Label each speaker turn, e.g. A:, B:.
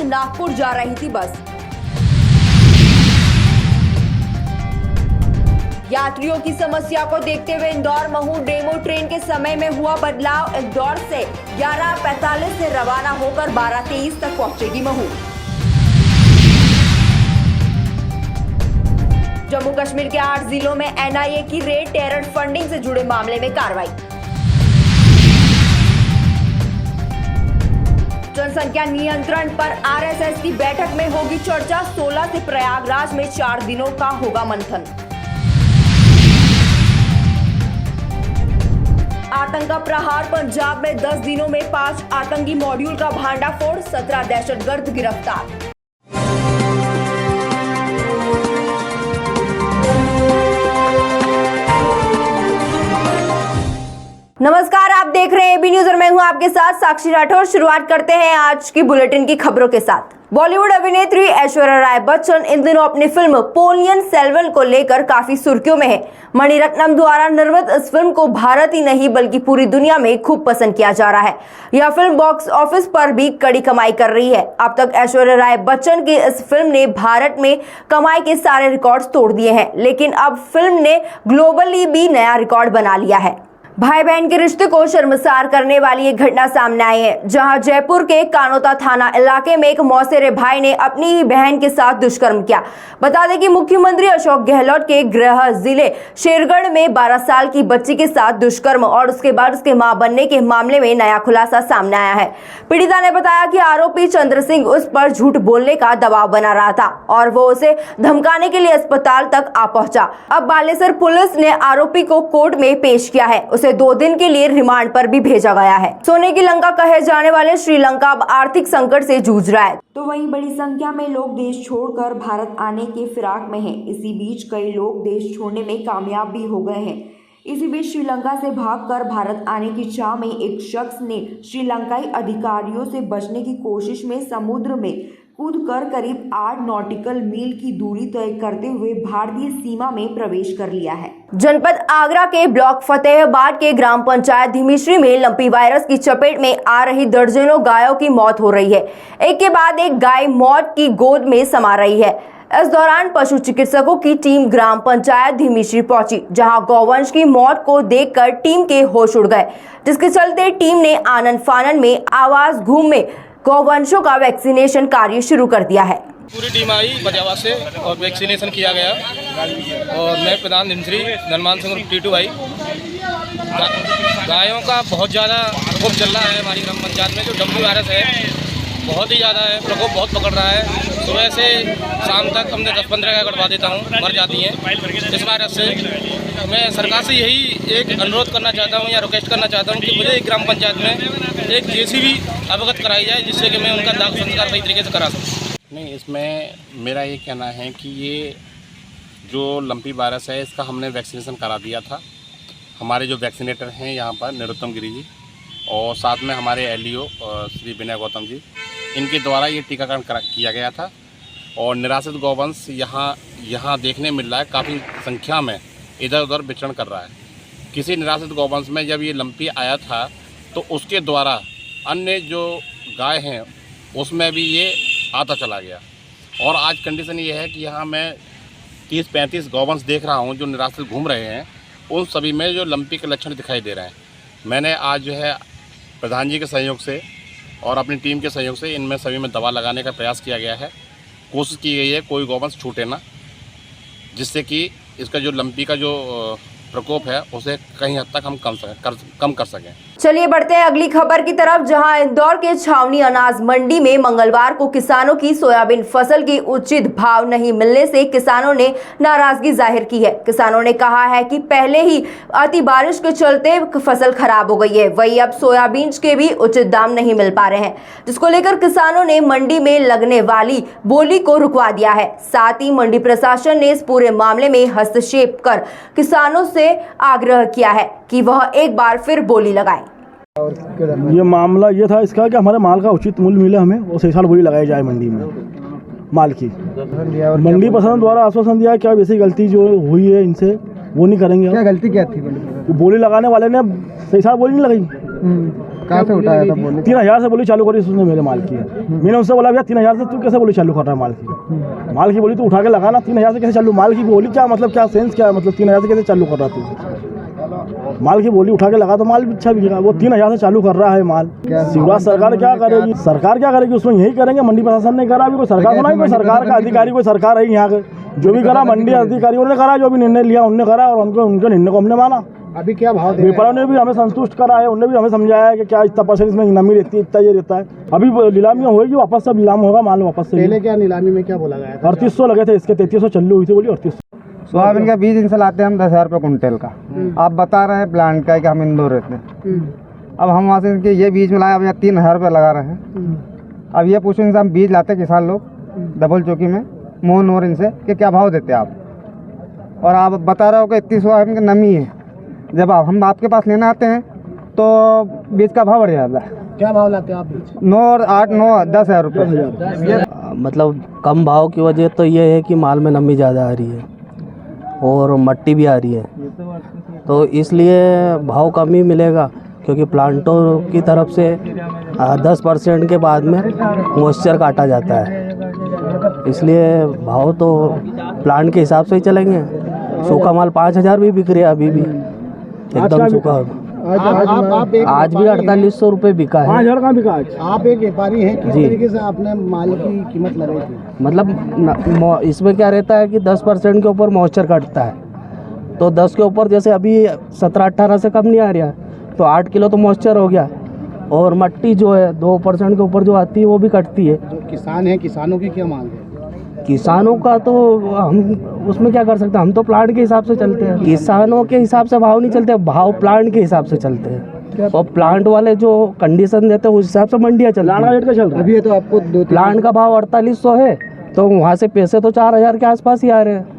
A: से नागपुर जा रही थी बस। यात्रियों की समस्या को देखते हुए इंदौर महू डेमो ट्रेन के समय में हुआ बदलाव। इंदौर से 11:45 से रवाना होकर 12:23 तक पहुंचेगी महू। जम्मू कश्मीर के 8 जिलों में एनआईए की रेड, टेरर फंडिंग से जुड़े मामले में कार्रवाई। जनसंख्या नियंत्रण पर आरएसएस की बैठक में होगी चर्चा। 16 से प्रयागराज में 4 दिनों का होगा मंथन। आतंक का प्रहार, पंजाब में 10 दिनों में 5 आतंकी मॉड्यूल का भांडाफोड़, 17 दहशतगर्द गिरफ्तार। नमस्कार, आप देख रहे हैं एबी न्यूज और मैं हूं आपके साथ साक्षी राठौर। शुरुआत करते हैं आज की बुलेटिन की खबरों के साथ। बॉलीवुड अभिनेत्री ऐश्वर्या राय बच्चन इन दिनों अपनी फिल्म पोनियन सेल्वन को लेकर काफी सुर्खियों में है। मणिरत्नम द्वारा निर्मित इस फिल्म को भारत ही नहीं बल्कि पूरी दुनिया में खूब पसंद किया जा रहा है। यह फिल्म बॉक्स ऑफिस पर भी कड़ी कमाई कर रही है। अब तक ऐश्वर्या राय बच्चन की इस फिल्म ने भारत में कमाई के सारे रिकॉर्ड्स तोड़ दिए हैं, लेकिन अब फिल्म ने ग्लोबली भी नया रिकॉर्ड बना लिया है। भाई बहन के रिश्ते को शर्मसार करने वाली एक घटना सामने आई है, जहां जयपुर के कानोता थाना इलाके में एक मौसेरे भाई ने अपनी ही बहन के साथ दुष्कर्म किया। बता दें कि मुख्यमंत्री अशोक गहलोत के गृह जिले शेरगढ़ में 12 साल की बच्ची के साथ दुष्कर्म और उसके बाद उसके मां बनने के मामले में नया खुलासा सामने आया है। पीड़िता ने बताया कि आरोपी चंद्र सिंह उस पर झूठ बोलने का दबाव बना रहा था और वो उसे धमकाने के लिए अस्पताल तक आ पहुंचा। अब बालेसर पुलिस ने आरोपी को कोर्ट में पेश किया है। उसे 2 दिन के लिए रिमांड पर भी भेजा गया है। सोने की लंका कहे जाने वाले श्रीलंका अब आर्थिक संकट से जूझ रहा है, तो वहीं बड़ी संख्या में लोग देश छोड़कर भारत आने के फिराक में हैं। इसी बीच कई लोग देश छोड़ने में कामयाब भी हो गए हैं। इसी बीच श्रीलंका से भागकर भारत आने की चाह में एक शख्स ने श्रीलंकाई अधिकारियों से बचने की कोशिश में समुद्र में कूदकर करीब 8 नॉटिकल मील की दूरी तय करते हुए भारतीय सीमा में प्रवेश कर लिया है। जनपद आगरा के ब्लॉक फतेहाबाद के ग्राम पंचायत धिमिश्री में लंपी वायरस की चपेट में आ रही दर्जनों गायों की मौत हो रही है। एक के बाद एक गाय मौत की गोद में समा रही है। इस दौरान पशु चिकित्सकों की टीम ग्राम पंचायत धिमिश्री पहुंची, जहां गौवंश की मौत को देखकर टीम के होश उड़ गए, जिसके चलते टीम ने आनन फानन में आवास घूम में गौवंशों का वैक्सीनेशन कार्य शुरू कर दिया है।
B: पूरी टीम आई बजावा से और वैक्सीनेशन किया गया और मैं प्रधान धिमिश्री धनमान सिंह टीटू आई। गायों का बहुत ज़्यादा प्रकोप चल रहा है हमारी ग्राम पंचायत में। जो डब्ल्यू वायरस है बहुत ही ज़्यादा है, प्रकोप बहुत पकड़ रहा है। सुबह से शाम तक हमने 10-15 गाय कटवा देता हूँ, मर जाती हैं इस वायरस से। मैं सरकार से यही एक अनुरोध करना चाहता हूँ या रिक्वेस्ट करना चाहता हूँ कि मुझे एक ग्राम पंचायत में एक जेसीबी अवगत कराई जाए, जिससे कि मैं उनका दाग संस्कार सही तरीके से करा सकूँ।
C: नहीं, इसमें मेरा ये कहना है कि ये जो लंपी वायरस है इसका हमने वैक्सीनेशन करा दिया था। हमारे जो वैक्सीनेटर हैं यहाँ पर नरोत्तम गिरी जी और साथ में हमारे एलईओ श्री विनय गौतम जी, इनके द्वारा ये टीकाकरण किया गया था। और निराश्रित गौवंश यहाँ देखने मिल रहा है, काफ़ी संख्या में इधर उधर विचरण कर रहा है। किसी निराश्रित गौवंश में जब ये लंपी आया था तो उसके द्वारा अन्य जो गाय हैं उसमें भी ये आता चला गया। और आज कंडीशन ये है कि यहाँ मैं 30-35 गौवंश देख रहा हूँ जो निराश्रित घूम रहे हैं, उन सभी में जो लंपी के लक्षण दिखाई दे रहे हैं। मैंने आज जो है प्रधान जी के सहयोग से और अपनी टीम के सहयोग से इनमें सभी में दवा लगाने का प्रयास किया गया है। कोशिश की गई है कोई गौवंश छूटे ना, जिससे कि इसका जो लंपी का जो प्रकोप है उसे कहीं हद तक हम कम कर सकें।
A: चलिए बढ़ते हैं अगली खबर की तरफ, जहां इंदौर के छावनी अनाज मंडी में मंगलवार को किसानों की सोयाबीन फसल की उचित भाव नहीं मिलने से किसानों ने नाराजगी जाहिर की है। किसानों ने कहा है कि पहले ही अति बारिश के चलते फसल खराब हो गई है, वही अब सोयाबीन के भी उचित दाम नहीं मिल पा रहे हैं, जिसको लेकर किसानों ने मंडी में लगने वाली बोली को रुकवा दिया है। साथ ही मंडी प्रशासन ने इस पूरे मामले में हस्तक्षेप कर किसानों से आग्रह किया है कि वह एक बार फिर बोली लगाएं।
D: ये मामला ये था इसका कि हमारे माल का उचित मूल्य मिले हमें और सही साल बोली लगाई जाए मंडी में माल की। मंडी प्रशासन द्वारा आश्वासन दिया कि अब ऐसी गलती जो हुई है इनसे वो नहीं करेंगे।
E: क्या गलती क्या थी?
D: बोली लगाने वाले ने सही साल बोली नहीं लगाई।
E: कहाँ से उठाया था बोली?
D: 3000 से बोली चालू करी, उसने मेरे माल की है। मैंने उससे बोला भैया 3000 से तू कैसे बोली चालू कर रहा है माल की? माल की बोली तू उठा के लगा ना, 3000 से कैसे चालू? माल की बोली क्या मतलब, क्या सेंस क्या है, मतलब 3000 से कैसे चालू कर रहा तू? माल की बोली उठा के लगा तो माल भी अच्छा बिकेगा। वो 3000 से चालू कर रहा है माल। शिवराज सरकार क्या करेगी? सरकार क्या करेगी उसमें? यही करेंगे, मंडी प्रशासन ने करा। अभी कोई सरकार सुना, कोई सरकार का अधिकारी, कोई सरकार है यहाँ के जो भी करा, मंडी अधिकारियों ने करा, जो भी निर्णय लिया उनने करा, और उनके निर्णय को हमने माना।
E: अभी क्या भाव दे?
D: व्यापारियों ने भी हमें संतुष्ट करा है, उन्होंने भी हमें समझाया है कि क्या इतना % इसमें नमी रहती है, इतना ये रहता है। अभी नीलामी होगी, वापस से नीलाम होगा, माल वापस से।
E: पहले क्या नीलामी में क्या बोला गया था?
D: 3800 लगे थे, इसके 3300 चल्लू हुई थी, बोली 3800।
E: सोयाबीन का बीज इनसे लाते हैं हम 10,000 रुपये कुंटल का। आप बता रहे हैं प्लांट का कि हम इंदौर रहते हैं। अब हम वहाँ से इनके ये बीज मिलाए, अब यहाँ 3000 रुपये लगा रहे हैं। अब ये पूछो इनसे, हम बीज लाते किसान लोग डबल चौकी में मोहन और इनसे कि क्या भाव देते आप, और आप बता रहे हो कि इतनी सोयाबीन की नमी है। जब हम आपके पास लेने आते हैं तो बीज का भाव बढ़ जाता है। क्या भाव लाते हैं आप बीज? 9 और 8, 9, 10,000 रुपये।
F: मतलब कम भाव की वजह तो ये है कि माल में नमी ज़्यादा आ रही है और मट्टी भी आ रही है, तो इसलिए भाव कम ही मिलेगा, क्योंकि प्लांटों की तरफ से 10% के बाद में मॉइस्चर काटा जाता है, इसलिए भाव तो प्लांट के हिसाब से ही चलेंगे। सूखा माल 5000 भी बिक रहा है अभी भी, एकदम सूखा। आज भी 4800 रुपये बिका है।
D: 5000 कहाँ बिका आज?
E: आप एक व्यापारी हैं, किस तरीके से आपने माल की कीमत लगाई थी?
F: मतलब इसमें क्या रहता है कि 10% के ऊपर मॉइस्चर कटता है, तो 10 के ऊपर जैसे अभी 17-18 से कम नहीं आ रहा, तो 8 किलो तो मॉइस्चर हो गया, और मट्टी जो है 2% के ऊपर जो आती है वो भी कटती है।
E: जो किसान हैं, किसानों की क्या मांग है?
F: किसानों का तो हम उसमें क्या कर सकते हैं, हम तो प्लांट के हिसाब से चलते हैं। किसानों के हिसाब से भाव नहीं चलते, भाव प्लांट के हिसाब से चलते हैं, और प्लांट वाले जो कंडीशन देते हैं उस हिसाब से मंडियाँ चलती हैं।
D: रेट का चल रहा है
E: अभी ये तो आपको 2-3
F: प्लांट का भाव 4800 है, तो वहाँ से पैसे तो 4000 के आसपास ही आ रहे हैं।